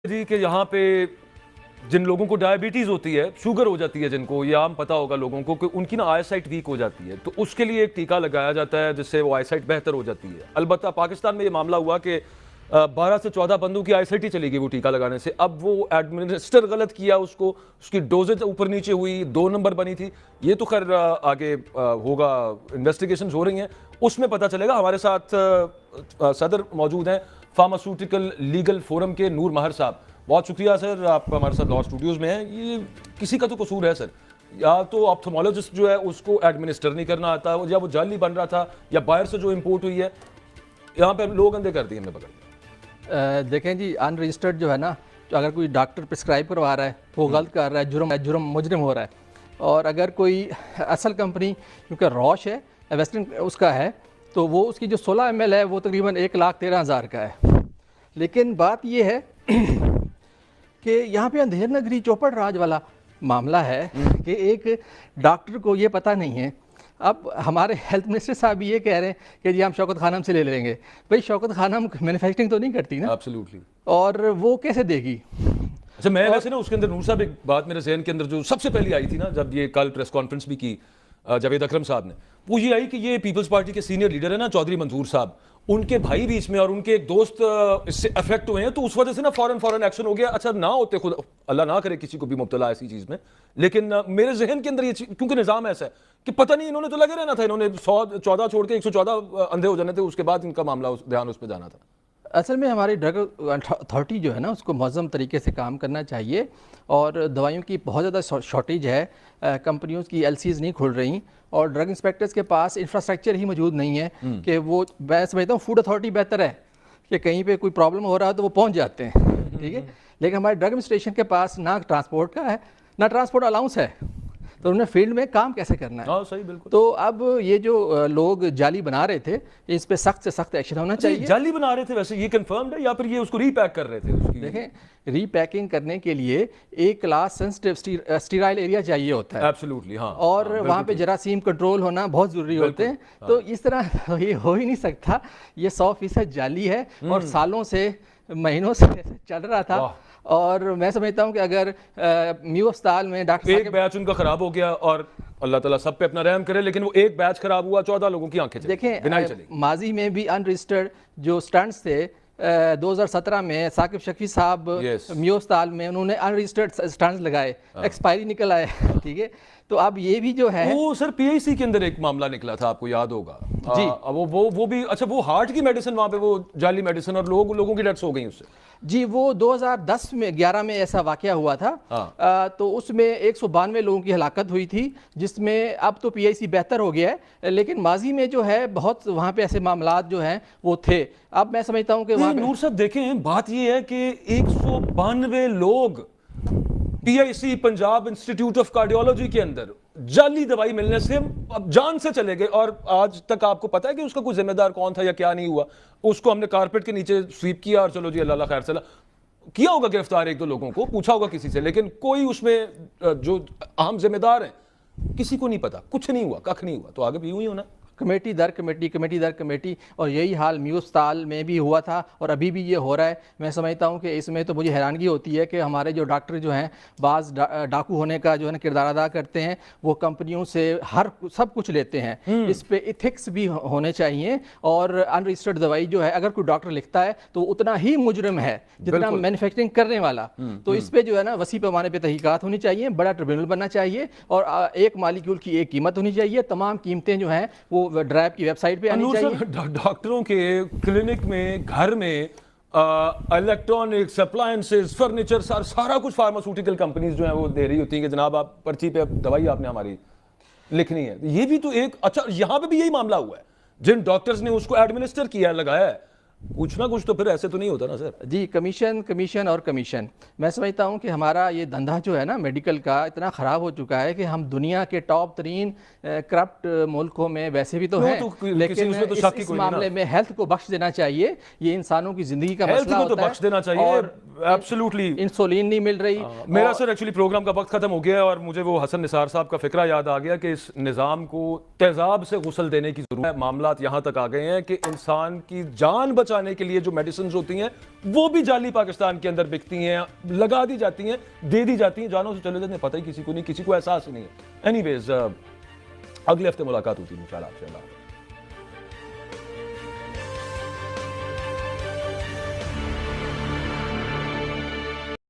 جی کہ یہاں پہ جن لوگوں کو ڈائبٹیز ہوتی ہے، شوگر ہو جاتی ہے، جن کو یہ عام پتہ ہوگا لوگوں کو کہ ان کی نا آئی سائٹ ویک ہو جاتی ہے، تو اس کے لیے ایک ٹیکہ لگایا جاتا ہے جس سے وہ آئی سائٹ بہتر ہو جاتی ہے۔ البتہ پاکستان میں یہ معاملہ ہوا کہ 12 سے 14 بندوں کی آئی سائٹ ہی چلی گئی وہ ٹیکہ لگانے سے۔ اب وہ ایڈمنسٹر غلط کیا اس کی ڈوزز اوپر نیچے ہوئی، 2 نمبر بنی تھی۔ یہ تو خیر آگے ہوگا، انویسٹیگیشنز ہو رہی ہیں، اس میں پتہ چلے گا۔ ہمارے ساتھ صدر موجود ہیں فارماسیوٹیکل لیگل فورم کے، نور ماہر صاحب۔ بہت شکریہ سر، آپ ہمارے ساتھ لاء اسٹوڈیوز میں ہیں۔ یہ کسی کا تو قصور ہے سر، یا تو آپتھمولوجسٹ جو ہے اس کو ایڈمنسٹر نہیں کرنا آتا، یا وہ جعلی بن رہا تھا، یا باہر سے جو امپورٹ ہوئی ہے، یہاں پہ لوگ اندھے کر دیے ہم نے پکڑ۔ دیکھیں جی، ان رجسٹرڈ جو ہے نا، اگر کوئی ڈاکٹر پرسکرائب کروا رہا ہے وہ غلط کر رہا ہے، مجرم ہو رہا ہے۔ اور اگر کوئی اصل کمپنی، کیونکہ روش ہے، ویسٹرن اس کا ہے، تو وہ اس کی جو 16 ml ہے وہ تقریباً 1,13,000 کا ہے۔ لیکن بات یہ ہے کہ یہاں پہ اندھیر نگری چوپڑ راج والا معاملہ ہے کہ ایک ڈاکٹر کو یہ پتہ نہیں ہے۔ اب ہمارے ہیلتھ منسٹر صاحب یہ کہہ رہے ہیں کہ جی ہم شوکت خانم سے لے لیں گے۔ بھئی شوکت خانم مینوفیکچرنگ تو نہیں کرتی نا، ایبسلیوٹلی، اور وہ کیسے دے گی؟ اچھا، میں ویسے نا اس کے اندر نور صاحب ایک بات میرے ذہن کے اندر جو سب سے پہلی آئی تھی نا، جب یہ کل پریس کانفرنس بھی کی جاوید اکرم صاحب نے، وہ یہ آئی کہ یہ پیپلز پارٹی کے سینئر لیڈر ہیں نا چودھری منظور صاحب، ان کے بھائی بھی اس میں اور ان کے ایک دوست اس سے افیکٹ ہوئے ہیں، تو اس وجہ سے نا فوراً ایکشن ہو گیا۔ اچھا نہ ہوتے، خود اللہ نہ کرے کسی کو بھی مبتلا ایسی چیز میں، لیکن میرے ذہن کے اندر یہ چیز، کیونکہ نظام ایسا ہے کہ پتہ نہیں، انہوں نے تو لگے رہنا تھا، انہوں نے 114 چھوڑ کے 114 اندھے ہو جانے تھے، اس کے بعد ان کا معاملہ دھیان اس پہ جانا تھا۔ اصل میں ہماری ڈرگ اتھارٹی جو ہے نا، اس کو منظم طریقے سے کام کرنا چاہیے، اور دوائیوں کی بہت زیادہ شارٹیج ہے، کمپنیوں کی LCs نہیں کھل رہی، اور ڈرگ انسپیکٹرز کے پاس انفراسٹرکچر ہی موجود نہیں ہے کہ وہ، میں سمجھتا ہوں فوڈ اتھارٹی بہتر ہے کہ کہیں پہ کوئی پرابلم ہو رہا ہے تو وہ پہنچ جاتے ہیں، ٹھیک ہے۔ لیکن ہمارے ڈرگ ایڈمنسٹریشن کے پاس نہ ٹرانسپورٹ کا ہے، نہ ٹرانسپورٹ الاؤنس ہے، تو انہوں نے فیلڈ میں کام کیسے کرنا ہے؟ صحیح، بالکل۔ تو اب یہ جو لوگ جعلی بنا رہے تھے، اس پہ سخت سے سخت ایکشن ہونا چاہیے۔ جعلی بنا رہے تھے ویسے یہ کنفرمڈ ہے، یا پھر یہ اس کو ری پیک کر رہے تھے؟ دیکھیں، ری پیکنگ کرنے کے لیے ایک کلاس سینسٹیو اسٹیرائل ایریا چاہیے ہوتا ہے، ایبسلیوٹلی، ہاں، اور وہاں پہ جراثیم کنٹرول ہونا بہت ضروری ہوتے ہیں۔ تو اس طرح یہ ہو ہی نہیں سکتا، یہ 100% جعلی ہے اور سالوں سے، مہینوں سے چل رہا تھا۔ اور میں سمجھتا ہوں کہ اگر میو اسپتال میں ڈاکٹر ایک بیچ ان کا خراب ہو گیا، اور اللہ تعالیٰ سب پہ اپنا رحم کرے، لیکن وہ ایک بیچ خراب ہوا، 14 لوگوں کی آنکھیں چلی، دیکھیں ماضی میں بھی ان رجسٹرڈ جو سٹنٹس تھے 2017 میں ثاقب شفیع صاحب میو اسپتال میں انہوں نے ان رجسٹرڈ سٹنٹس لگائے، ایکسپائری نکل آئے، ٹھیک ہے۔ تو اب یہ بھی جو ہے، وہ سر PIC کے اندر ایک معاملہ نکلا تھا، آپ کو یاد ہوگا جی، وہ بھی، اچھا وہ ہارٹ کی میڈیسن، وہاں پہ وہ جعلی میڈیسن، اور لوگوں کی ڈیتھس ہو گئی اس سے جی۔ وہ 2011 میں ایسا واقعہ ہوا تھا، تو اس میں 192 لوگوں کی ہلاکت ہوئی تھی، جس میں اب تو PIC بہتر ہو گیا ہے، لیکن ماضی میں جو ہے بہت وہاں پہ ایسے معاملات جو ہیں وہ تھے۔ اب میں سمجھتا ہوں کہ نور صاحب دیکھیں، بات یہ ہے کہ 192 لوگ PIC Punjab institute of cardiology کے اندر جعلی دوائی ملنے سے اب جان سے چلے گئے، اور آج تک آپ کو پتا ہے کہ اس کا کوئی ذمہ دار کون تھا یا کیا نہیں ہوا؟ اس کو ہم نے کارپیٹ کے نیچے سویپ کیا، اور چلو جی اللہ خیر صلاح کیا ہوگا، گرفتار 1-2 لوگوں کو پوچھا ہوگا کسی سے، لیکن کوئی اس میں جو اہم ذمہ دار ہیں کسی کو نہیں پتا، کچھ نہیں ہوا، کھ نہیں ہوا، تو آگے بھی یوں ہی ہونا، کمیٹی در کمیٹی، اور یہی حال میو اسپتال میں بھی ہوا تھا اور ابھی بھی یہ ہو رہا ہے۔ میں سمجھتا ہوں کہ اس میں تو مجھے حیرانگی ہوتی ہے کہ ہمارے جو ڈاکٹر جو ہیں بعض ڈاکو ہونے کا جو ہے نا کردار ادا کرتے ہیں، وہ کمپنیوں سے سب کچھ لیتے ہیں۔ اس پہ ایتھکس بھی ہونے چاہیے، اور ان رجسٹرڈ دوائی جو ہے اگر کوئی ڈاکٹر لکھتا ہے تو اتنا ہی مجرم ہے جتنا مینوفیکچرنگ کرنے والا۔ تو اس پہ جو ہے نا وسیع پیمانے پہ تحقیقات ہونی چاہیے، بڑا ٹریبیونل بننا چاہیے، اور ایک مالیکیول کی ایک قیمت ہونی چاہیے، تمام قیمتیں جو ہیں وہ ڈرائیو کی ویب سائٹ پہ آنی چاہیے۔ ڈاکٹروں کے کلینک میں، گھر میں، الیکٹرانکس، اپلائنسز، فرنیچر، سارا کچھ فارماسیوٹیکل کمپنیز جو ہیں وہ دے رہی ہوتی ہیں کہ جناب آپ پرچی پہ دوائی آپ نے ہماری لکھنی ہے۔ یہ بھی تو ایک، اچھا یہاں پہ بھی یہی معاملہ ہوا ہے، جن ڈاکٹرز نے اس کو ایڈمنسٹر کیا، لگایا ہے، کچھ نہ کچھ تو پھر ایسے تو نہیں ہوتا نا سر؟ جی، کمیشن میں سمجھتا ہوں کہ ہمارا یہ دھندا جو ہے نا میڈیکل کا اتنا خراب ہو چکا ہے کہ ہم دنیا کے ٹاپ ترین کرپٹ ملکوں میں ویسے بھی تو ہیں، لیکن اس معاملے میں ہیلتھ کو بخش دینا چاہیے۔ یہ انسانوں کی زندگی کا مسئلہ ہوتا ہے، تو بخش دینا چاہیے، اور ایبسلیوٹلی انسولین نہیں مل رہی۔ میرا سر ایکچولی پروگرام کا وقت ختم ہو گیا ہے، اور مجھے وہ حسن نثار صاحب کا فقرہ یاد آ گیا کہ اس نظام کو تیزاب سے غسل دینے کی ضرورت ہے۔ معاملات یہاں تک آ گئے ہیں کہ انسان کی جان بچانے کے لیے جو میڈیسنز ہوتی ہیں وہ بھی جعلی پاکستان کے اندر بکتی ہیں, لگا دی جاتی ہیں, دے دی جاتی ہیں, جانوں سے چلے جاتے ہیں, پتہ ہی کسی کو نہیں, کسی کو احساس ہی نہیں ہے. اینی ویز اگلے ہفتے ملاقات ہوتی ہے انشاءاللہ آپ سے. اللہ